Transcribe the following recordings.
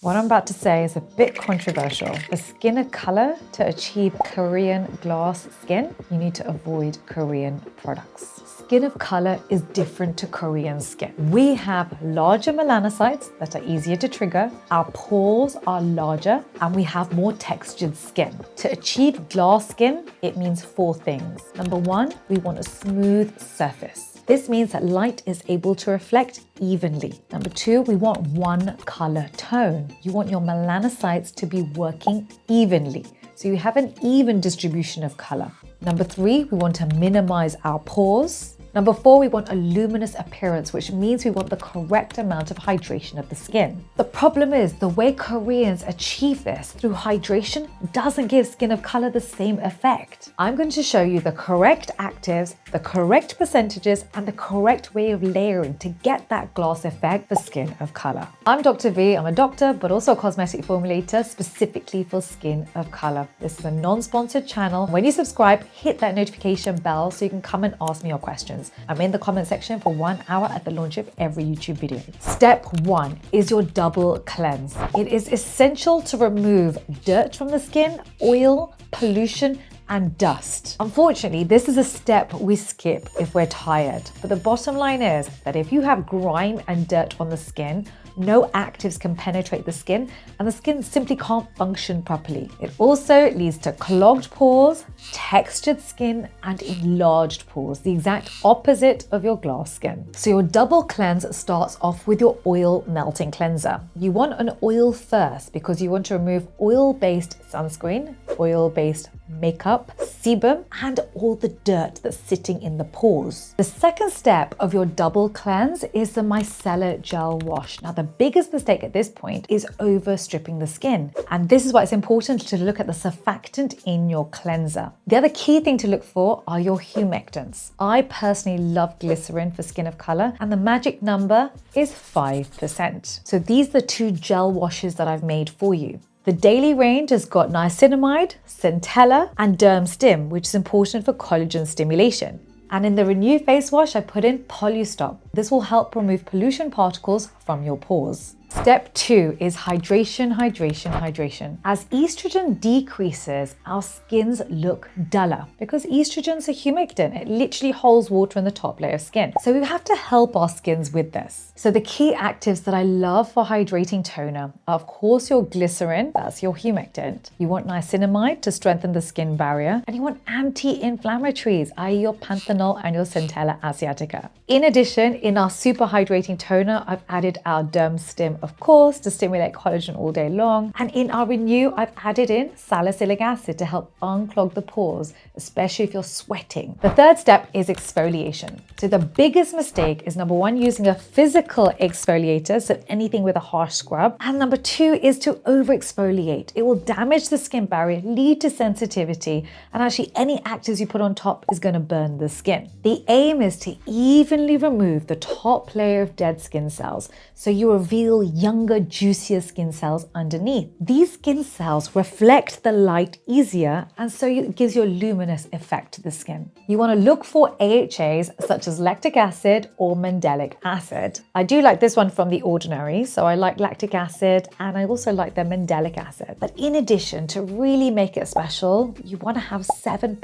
What I'm about to say is a bit controversial. For skin of color to achieve Korean glass skin, you need to avoid Korean products. Skin of color is different to Korean skin. We have larger melanocytes that are easier to trigger, our pores are larger, and we have more textured skin. To achieve glass skin, it means 4 things. Number 1, we want a smooth surface. This means that light is able to reflect evenly. Number 2, we want one color tone. You want your melanocytes to be working evenly, so you have an even distribution of color. Number 3, we want to minimize our pores. Number 4, we want a luminous appearance, which means we want the correct amount of hydration of the skin. The problem is the way Koreans achieve this through hydration doesn't give skin of color the same effect. I'm going to show you the correct actives, the correct percentages, and the correct way of layering to get that glass effect for skin of color. I'm Dr. V, I'm a doctor, but also a cosmetic formulator specifically for skin of color. This is a non-sponsored channel. When you subscribe, hit that notification bell so you can come and ask me your questions. I'm in the comment section for 1 hour at the launch of every YouTube video. Step 1 is your double cleanse. It is essential to remove dirt from the skin, oil, pollution, and dust. Unfortunately, this is a step we skip if we're tired. But the bottom line is that if you have grime and dirt on the skin, no actives can penetrate the skin and the skin simply can't function properly. It also leads to clogged pores, textured skin, and enlarged pores, the exact opposite of your glass skin. So your double cleanse starts off with your oil melting cleanser. You want an oil first because you want to remove oil-based sunscreen, oil-based makeup, sebum, and all the dirt that's sitting in the pores. The second step of your double cleanse is the Micellar Gel Wash. Now, the biggest mistake at this point is over stripping the skin. And this is why it's important to look at the surfactant in your cleanser. The other key thing to look for are your humectants. I personally love glycerin for skin of color, and the magic number is 5%. So these are the 2 gel washes that I've made for you. The daily range has got niacinamide, centella, and derm stim, which is important for collagen stimulation. And in the Renew face wash, I put in Polystop. This will help remove pollution particles from your pores. Step 2 is hydration, hydration, hydration. As estrogen decreases, our skins look duller because estrogen's a humectant. It literally holds water in the top layer of skin. So we have to help our skins with this. So the key actives that I love for hydrating toner are, of course, your glycerin, that's your humectant. You want niacinamide to strengthen the skin barrier, and you want anti-inflammatories, i.e. your panthenol and your centella asiatica. In addition, in our super hydrating toner, I've added our derm stim, of course, to stimulate collagen all day long. And in our Renew, I've added in salicylic acid to help unclog the pores, especially if you're sweating. The third step is exfoliation. So the biggest mistake is number 1, using a physical exfoliator, so anything with a harsh scrub. And number 2 is to over exfoliate. It will damage the skin barrier, lead to sensitivity, and actually any actives you put on top is going to burn the skin. The aim is to evenly remove the top layer of dead skin cells, so you reveal younger, juicier skin cells underneath. These skin cells reflect the light easier, and so it gives you a luminous effect to the skin. You want to look for AHAs such as lactic acid or mandelic acid. I do like this one from The Ordinary, so I like lactic acid, and I also like their mandelic acid. But in addition, to really make it special, you want to have 7%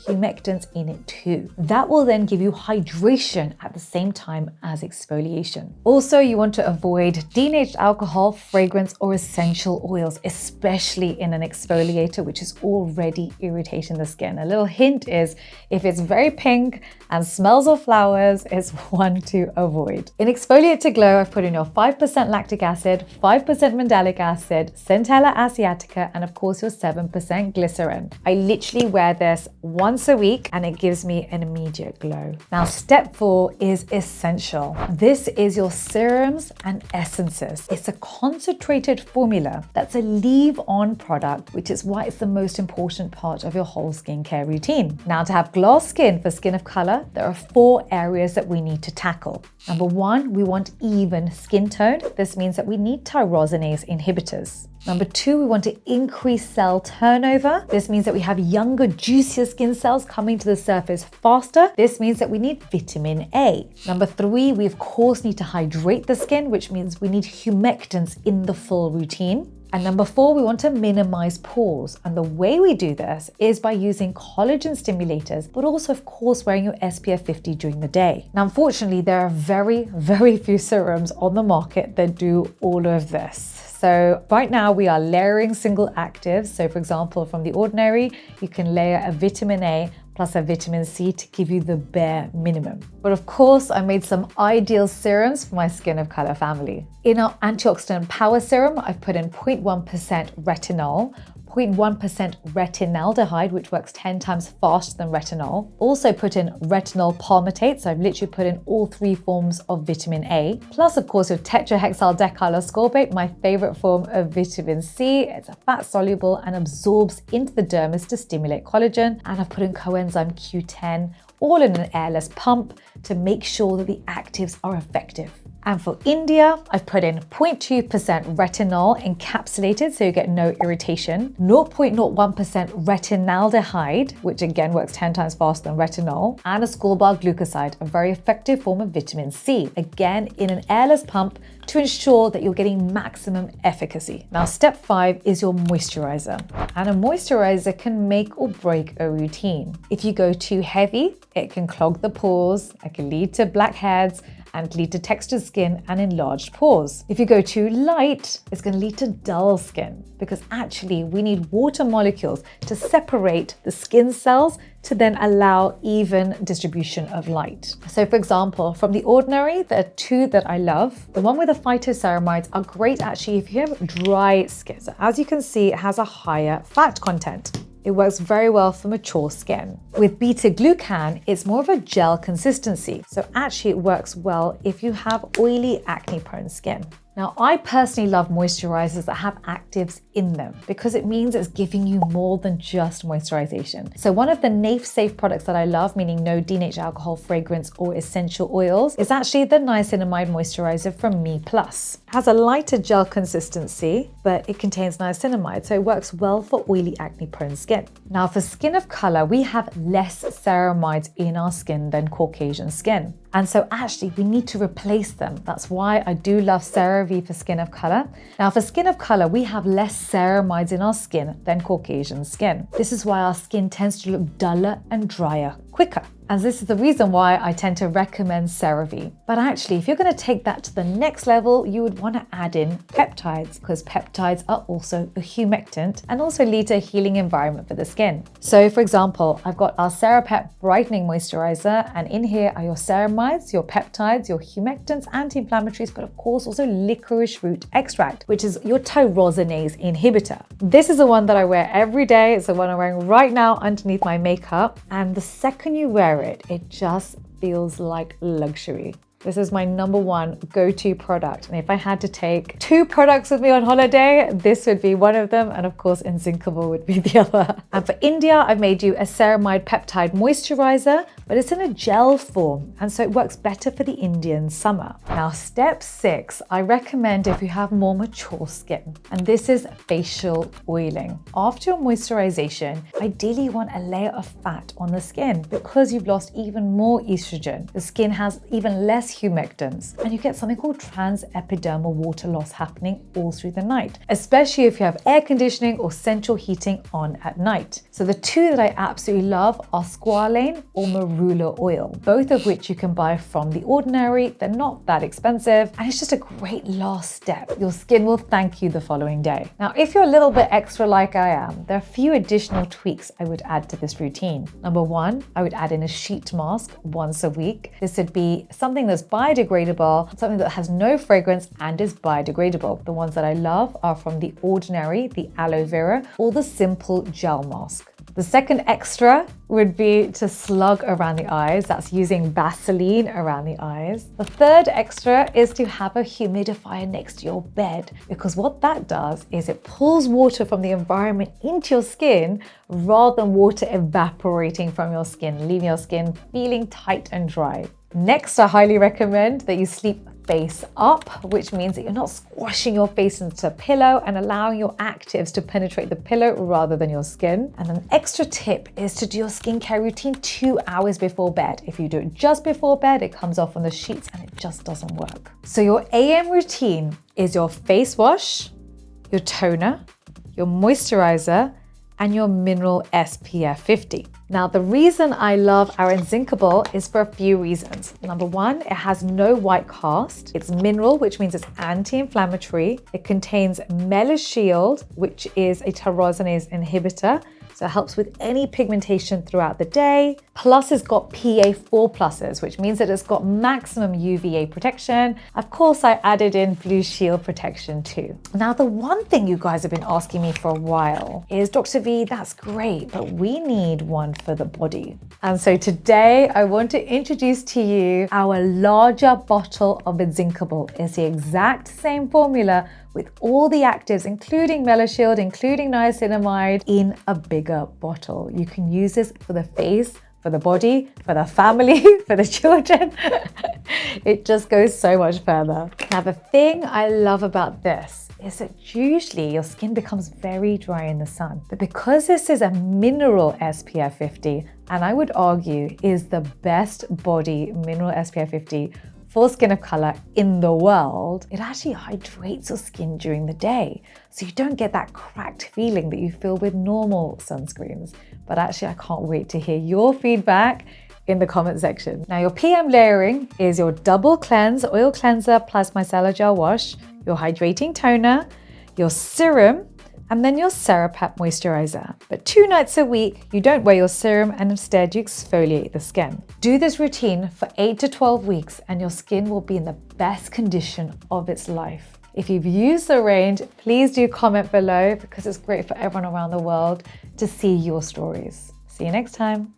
humectants in it too. That will then give you hydration at the same time as exfoliation. Also, you want to avoid denatured alcohol, fragrance, or essential oils, especially in an exfoliator which is already irritating the skin. A little hint is if it's very pink and smells of flowers, it's one to avoid. In Exfoliate to Glow, I've put in your 5% lactic acid, 5% mandelic acid, centella asiatica, and of course your 7% glycerin. I literally wear this once a week and it gives me an immediate glow. Now, step 4 is essential. This is your serums and essences. It's a concentrated formula that's a leave-on product, which is why it's the most important part of your whole skincare routine. Now, to have glass skin for skin of color, there are 4 areas that we need to tackle. Number 1, we want even skin tone. This means that we need tyrosinase inhibitors. Number 2, we want to increase cell turnover. This means that we have younger, juicier skin cells coming to the surface faster. This means that we need vitamin A. Number 3, we of course need to hydrate the skin, which means we need humectants in the full routine. And number 4, we want to minimize pores. And the way we do this is by using collagen stimulators, but also of course wearing your SPF 50 during the day. Now, unfortunately, there are very, very few serums on the market that do all of this. So right now we are layering single actives. So for example, from The Ordinary, you can layer a vitamin A plus a vitamin C to give you the bare minimum. But of course, I made some ideal serums for my skin of color family. In our antioxidant power serum, I've put in 0.1% retinol, 0.1% retinaldehyde, which works 10 times faster than retinol. Also put in retinol palmitate, so I've literally put in all 3 forms of vitamin A. Plus, of course, your tetrahexyl decaloscorbate, my favorite form of vitamin C. It's a fat soluble and absorbs into the dermis to stimulate collagen. And I've put in coenzyme Q10, all in an airless pump to make sure that the actives are effective. And for India, I've put in 0.2% retinol encapsulated, so you get no irritation, 0.01% retinaldehyde, which again works 10 times faster than retinol, and ascorbyl glucoside, a very effective form of vitamin C, again in an airless pump to ensure that you're getting maximum efficacy. Now, step 5 is your moisturizer. And a moisturizer can make or break a routine. If you go too heavy, it can clog the pores, it can lead to blackheads, and lead to textured skin and enlarged pores. If you go too light, it's going to lead to dull skin, because actually we need water molecules to separate the skin cells to then allow even distribution of light. So for example, from The Ordinary, there are 2 that I love. The one with the phytoceramides are great actually if you have dry skin. So as you can see, it has a higher fat content. It works very well for mature skin. With beta-glucan, it's more of a gel consistency. So actually it works well if you have oily, acne-prone skin. Now, I personally love moisturizers that have actives in them because it means it's giving you more than just moisturization. So one of the NAF-safe products that I love, meaning no denatured alcohol, fragrance, or essential oils, is actually the niacinamide moisturizer from Me Plus. It has a lighter gel consistency, but it contains niacinamide, so it works well for oily, acne-prone skin. Now, for skin of color, we have less ceramides in our skin than Caucasian skin. And so actually we need to replace them. That's why I do love CeraVe for skin of color. Now for skin of color, we have less ceramides in our skin than Caucasian skin. This is why our skin tends to look duller and drier quicker. And this is the reason why I tend to recommend CeraVe. But actually, if you're going to take that to the next level, you would want to add in peptides, because peptides are also a humectant and also lead to a healing environment for the skin. So for example, I've got our Cera-Pep Brightening Moisturizer, and in here are your ceramides, your peptides, your humectants, anti-inflammatories, but of course also licorice root extract, which is your tyrosinase inhibitor. This is the one that I wear every day. It's the one I'm wearing right now underneath my makeup. And the second you wear it just feels like luxury. This is my #1 go-to product. And if I had to take 2 products with me on holiday, this would be one of them. And of course, Inzincable would be the other. And for India, I've made you a ceramide peptide moisturizer, but it's in a gel form. And so it works better for the Indian summer. Now, step 6, I recommend if you have more mature skin. And this is facial oiling. After your moisturization, ideally you want a layer of fat on the skin because you've lost even more estrogen. The skin has even less humectants, and you get something called transepidermal water loss happening all through the night, especially if you have air conditioning or central heating on at night. So the 2 that I absolutely love are squalane or marula oil, both of which you can buy from The Ordinary. They're not that expensive, and it's just a great last step. Your skin will thank you the following day. Now, if you're a little bit extra like I am, there are a few additional tweaks I would add to this routine. #1, I would add in a sheet mask once a week. This would be something that's biodegradable, something that has no fragrance and is biodegradable. The ones that I love are from The Ordinary, the aloe vera, or the simple gel mask. The second extra would be to slug around the eyes. That's using Vaseline around the eyes. The third extra is to have a humidifier next to your bed, because what that does is it pulls water from the environment into your skin rather than water evaporating from your skin, leaving your skin feeling tight and dry. Next, I highly recommend that you sleep face up, which means that you're not squashing your face into a pillow and allowing your actives to penetrate the pillow rather than your skin. And an extra tip is to do your skincare routine 2 hours before bed. If you do it just before bed, it comes off on the sheets and it just doesn't work. So your AM routine is your face wash, your toner, your moisturizer, and your mineral SPF 50. Now, the reason I love our Inzincable is for a few reasons. Number one, it has no white cast. It's mineral, which means it's anti-inflammatory. It contains MelaShield, which is a tyrosinase inhibitor. So it helps with any pigmentation throughout the day. Plus it's got PA4 pluses, which means that it's got maximum UVA protection. Of course, I added in Blue Shield protection too. Now, the one thing you guys have been asking me for a while is, Dr. V, that's great, but we need one for the body. And so today I want to introduce to you our larger bottle of Inzincable. It's the exact same formula with all the actives, including MelaShield, including niacinamide, in a bigger bottle. You can use this for the face, for the body, for the family, for the children. It just goes so much further. Now, the thing I love about this is that usually your skin becomes very dry in the sun. But because this is a mineral SPF 50, and I would argue is the best body mineral SPF 50 for skin of color in the world, it actually hydrates your skin during the day. So you don't get that cracked feeling that you feel with normal sunscreens. But actually, I can't wait to hear your feedback in the comment section. Now, your PM layering is your double cleanse, oil cleanser plus micellar gel wash, your hydrating toner, your serum, and then your Cera-Pep moisturizer. But 2 nights a week, you don't wear your serum and instead you exfoliate the skin. Do this routine for 8 to 12 weeks and your skin will be in the best condition of its life. If you've used the range, please do comment below because it's great for everyone around the world to see your stories. See you next time.